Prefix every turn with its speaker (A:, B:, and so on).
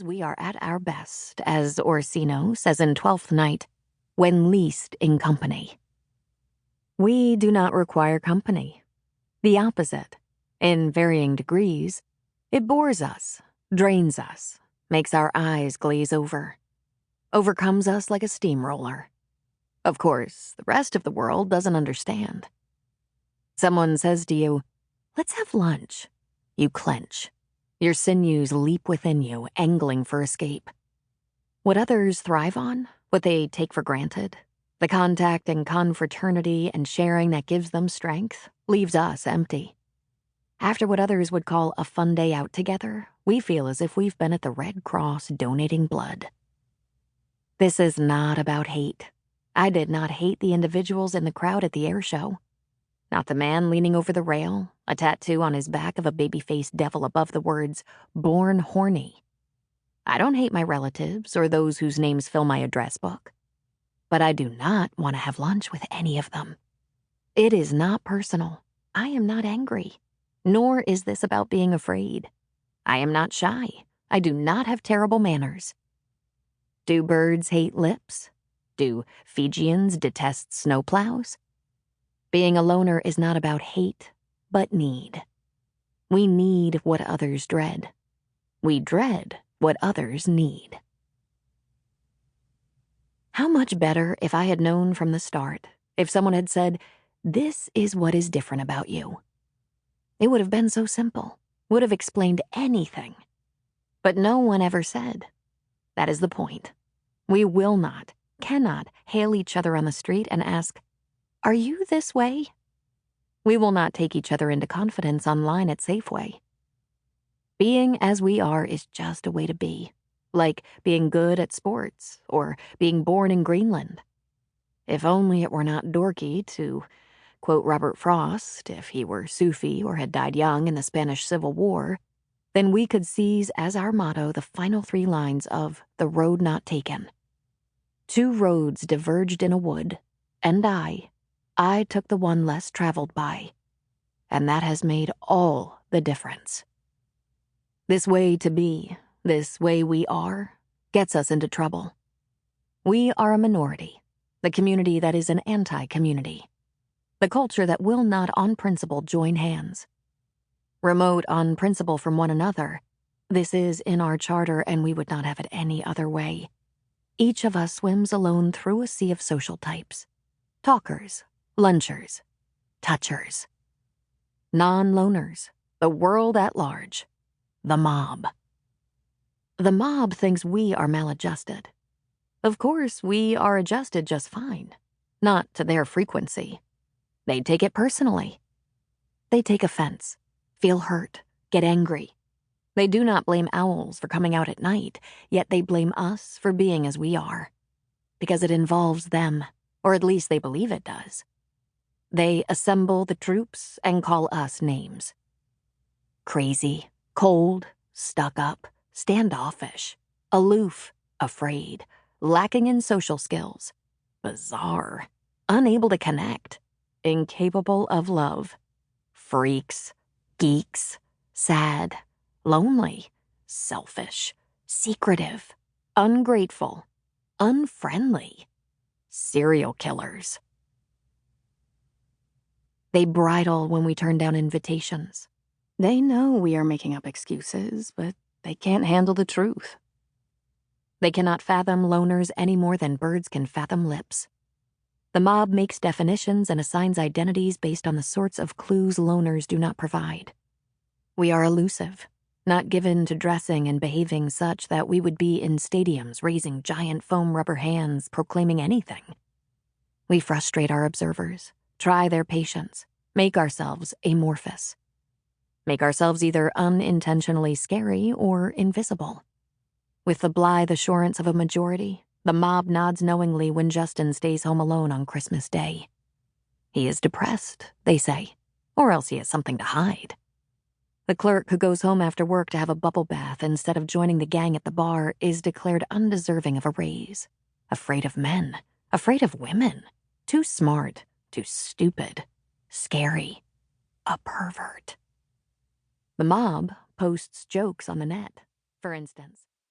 A: Sometimes we are at our best, as Orsino says in Twelfth Night, when least in company. We do not require company. The opposite, in varying degrees, it bores us, drains us, makes our eyes glaze over, overcomes us like a steamroller. Of course, the rest of the world doesn't understand. Someone says to you, "Let's have lunch." You clench. Your sinews leap within you, angling for escape. What others thrive on, what they take for granted, the contact and confraternity and sharing that gives them strength, leaves us empty. After what others would call a fun day out together, we feel as if we've been at the Red Cross donating blood. This is not about hate. I did not hate the individuals in the crowd at the air show. Not the man leaning over the rail, a tattoo on his back of a baby-faced devil above the words, "Born horny." I don't hate my relatives or those whose names fill my address book. But I do not want to have lunch with any of them. It is not personal. I am not angry. Nor is this about being afraid. I am not shy. I do not have terrible manners. Do birds hate lips? Do Fijians detest snowplows? Being a loner is not about hate, but need. We need what others dread. We dread what others need. How much better if I had known from the start, if someone had said, "This is what is different about you." It would have been so simple, would have explained anything. But no one ever said. That is the point. We will not, cannot hail each other on the street and ask, "Are you this way?" We will not take each other into confidence online at Safeway. Being as we are is just a way to be, like being good at sports or being born in Greenland. If only it were not dorky to quote Robert Frost, if he were Sufi or had died young in the Spanish Civil War, then we could seize as our motto the final 3 lines of The Road Not Taken. 2 roads diverged in a wood, and I took the one less traveled by, and that has made all the difference. This way to be, this way we are, gets us into trouble. We are a minority, the community that is an anti-community, the culture that will not on principle join hands. Remote on principle from one another, this is in our charter and we would not have it any other way. Each of us swims alone through a sea of social types. Talkers, lunchers, touchers. Non-loners, the world at large, the mob. The mob thinks we are maladjusted. Of course, we are adjusted just fine, not to their frequency. They take it personally. They take offense, feel hurt, get angry. They do not blame owls for coming out at night, yet they blame us for being as we are, because it involves them, or at least they believe it does. They assemble the troops and call us names. Crazy, cold, stuck up, standoffish, aloof, afraid, lacking in social skills, bizarre, unable to connect, incapable of love, freaks, geeks, sad, lonely, selfish, secretive, ungrateful, unfriendly, serial killers. They bridle when we turn down invitations. They know we are making up excuses, but they can't handle the truth. They cannot fathom loners any more than birds can fathom lips. The mob makes definitions and assigns identities based on the sorts of clues loners do not provide. We are elusive, not given to dressing and behaving such that we would be in stadiums raising giant foam rubber hands proclaiming anything. We frustrate our observers, try their patience, make ourselves amorphous. Make ourselves either unintentionally scary or invisible. With the blithe assurance of a majority, the mob nods knowingly when Justin stays home alone on Christmas Day. He is depressed, they say, or else he has something to hide. The clerk who goes home after work to have a bubble bath instead of joining the gang at the bar is declared undeserving of a raise. Afraid of men, afraid of women, too smart, too stupid, scary, a pervert. The mob posts jokes on the net, for instance.